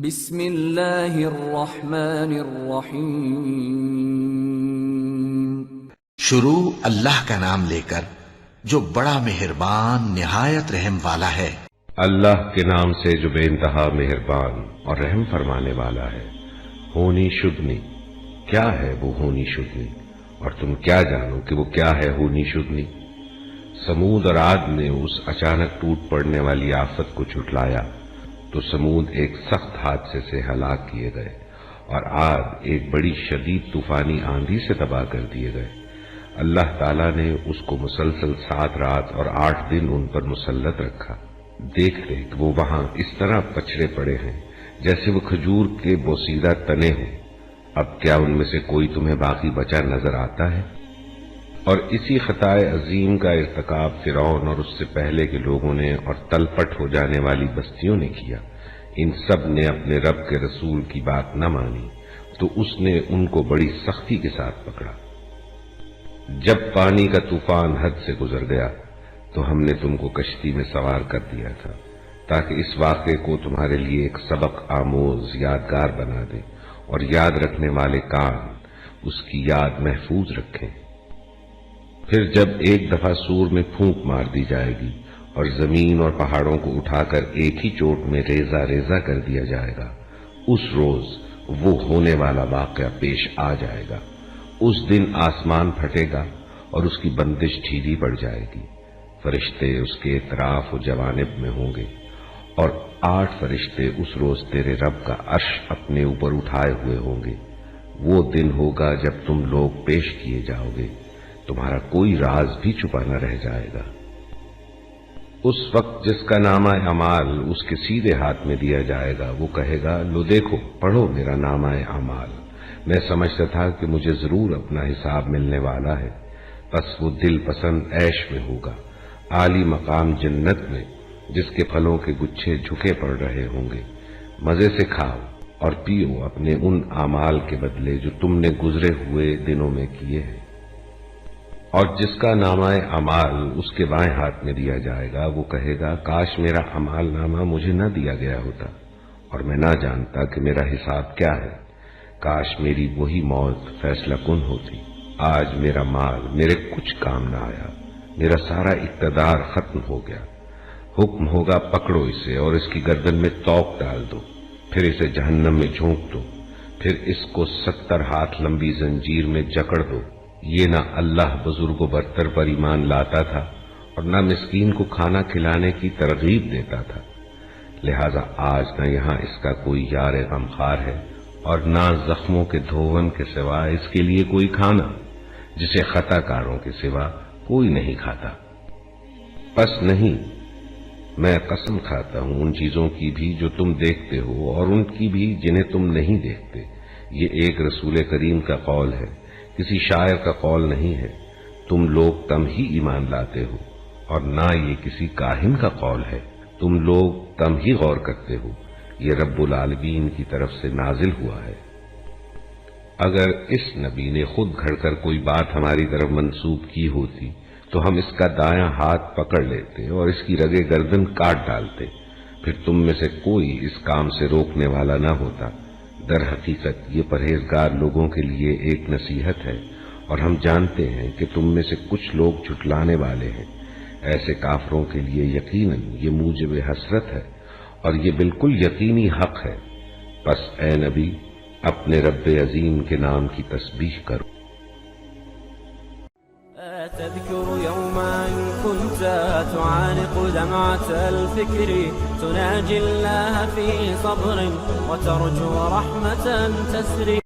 بسم اللہ الرحمن الرحیم۔ شروع اللہ کا نام لے کر جو بڑا مہربان نہایت رحم والا ہے۔ اللہ کے نام سے جو بے انتہا مہربان اور رحم فرمانے والا ہے۔ ہونی شدنی، کیا ہے وہ ہونی شدنی، اور تم کیا جانو کہ وہ کیا ہے ہونی شدنی۔ سمود اور عاد نے اس اچانک ٹوٹ پڑنے والی آفت کو جھٹلایا تو سمود ایک سخت حادثے سے ہلاک کیے گئے اور عاد ایک بڑی شدید طوفانی آندھی سے تباہ کر دیے گئے۔ اللہ تعالیٰ نے اس کو مسلسل 7 رات اور 8 دن ان پر مسلط رکھا۔ دیکھ لے کہ وہ وہاں اس طرح پچھڑے پڑے ہیں جیسے وہ کھجور کے بوسیدہ تنے ہوں۔ اب کیا ان میں سے کوئی تمہیں باقی بچا نظر آتا ہے؟ اور اسی خطائے عظیم کا ارتکاب فرعون اور اس سے پہلے کے لوگوں نے اور تلپٹ ہو جانے والی بستیوں نے کیا۔ ان سب نے اپنے رب کے رسول کی بات نہ مانی تو اس نے ان کو بڑی سختی کے ساتھ پکڑا۔ جب پانی کا طوفان حد سے گزر گیا تو ہم نے تم کو کشتی میں سوار کر دیا تھا تاکہ اس واقعے کو تمہارے لیے ایک سبق آموز یادگار بنا دے اور یاد رکھنے والے کان اس کی یاد محفوظ رکھیں۔ پھر جب ایک دفعہ سور میں پھونک مار دی جائے گی اور زمین اور پہاڑوں کو اٹھا کر ایک ہی چوٹ میں ریزہ ریزہ کر دیا جائے گا، اس روز وہ ہونے والا واقعہ پیش آ جائے گا۔ اس دن آسمان پھٹے گا اور اس کی بندش ڈھیلی پڑ جائے گی۔ فرشتے اس کے اطراف و جوانب میں ہوں گے اور 8 فرشتے اس روز تیرے رب کا عرش اپنے اوپر اٹھائے ہوئے ہوں گے۔ وہ دن ہوگا جب تم لوگ پیش کیے جاؤ گے، تمہارا کوئی راز بھی چھپا نہ رہ جائے گا۔ اس وقت جس کا نامہ اعمال اس کے سیدھے ہاتھ میں دیا جائے گا وہ کہے گا، لو دیکھو پڑھو میرا نامہ اعمال، میں سمجھتا تھا کہ مجھے ضرور اپنا حساب ملنے والا ہے۔ پس وہ دل پسند عیش میں ہوگا، عالی مقام جنت میں جس کے پھلوں کے گچھے جھکے پڑ رہے ہوں گے۔ مزے سے کھاؤ اور پیو اپنے ان اعمال کے بدلے جو تم نے گزرے ہوئے دنوں میں کیے ہیں۔ اور جس کا نامہ اعمال اس کے بائیں ہاتھ میں دیا جائے گا وہ کہے گا، کاش میرا اعمال نامہ مجھے نہ دیا گیا ہوتا اور میں نہ جانتا کہ میرا حساب کیا ہے۔ کاش میری وہی موت فیصلہ کن ہوتی۔ آج میرا مال میرے کچھ کام نہ آیا، میرا سارا اقتدار ختم ہو گیا۔ حکم ہوگا پکڑو اسے اور اس کی گردن میں توق ڈال دو، پھر اسے جہنم میں جھونک دو، پھر اس کو 70 ہاتھ لمبی زنجیر میں جکڑ دو۔ یہ نہ اللہ بزرگ و برتر پر ایمان لاتا تھا اور نہ مسکین کو کھانا کھلانے کی ترغیب دیتا تھا، لہذا آج نہ یہاں اس کا کوئی یار غمخوار ہے اور نہ زخموں کے دھون کے سوا اس کے لیے کوئی کھانا، جسے خطا کاروں کے سوا کوئی نہیں کھاتا۔ پس نہیں، میں قسم کھاتا ہوں ان چیزوں کی بھی جو تم دیکھتے ہو اور ان کی بھی جنہیں تم نہیں دیکھتے۔ یہ ایک رسول کریم کا قول ہے، کسی شاعر کا قول نہیں ہے۔ تم لوگ کم ہی ایمان لاتے ہو اور نہ یہ کسی کاہن کا قول ہے، تم لوگ کم ہی غور کرتے ہو۔ یہ رب العالمین کی طرف سے نازل ہوا ہے۔ اگر اس نبی نے خود گھڑ کر کوئی بات ہماری طرف منسوب کی ہوتی تو ہم اس کا دایاں ہاتھ پکڑ لیتے اور اس کی رگے گردن کاٹ ڈالتے، پھر تم میں سے کوئی اس کام سے روکنے والا نہ ہوتا۔ در حقیقت یہ پرہیزگار لوگوں کے لیے ایک نصیحت ہے اور ہم جانتے ہیں کہ تم میں سے کچھ لوگ جھٹلانے والے ہیں۔ ایسے کافروں کے لیے یقیناً یہ موجب حسرت ہے اور یہ بالکل یقینی حق ہے۔ پس اے نبی اپنے رب عظیم کے نام کی تسبیح کرو۔ تذكر يوما كنت تعانق دمعة الفكر، تناجي الله في صبر وترجو رحمة تسري.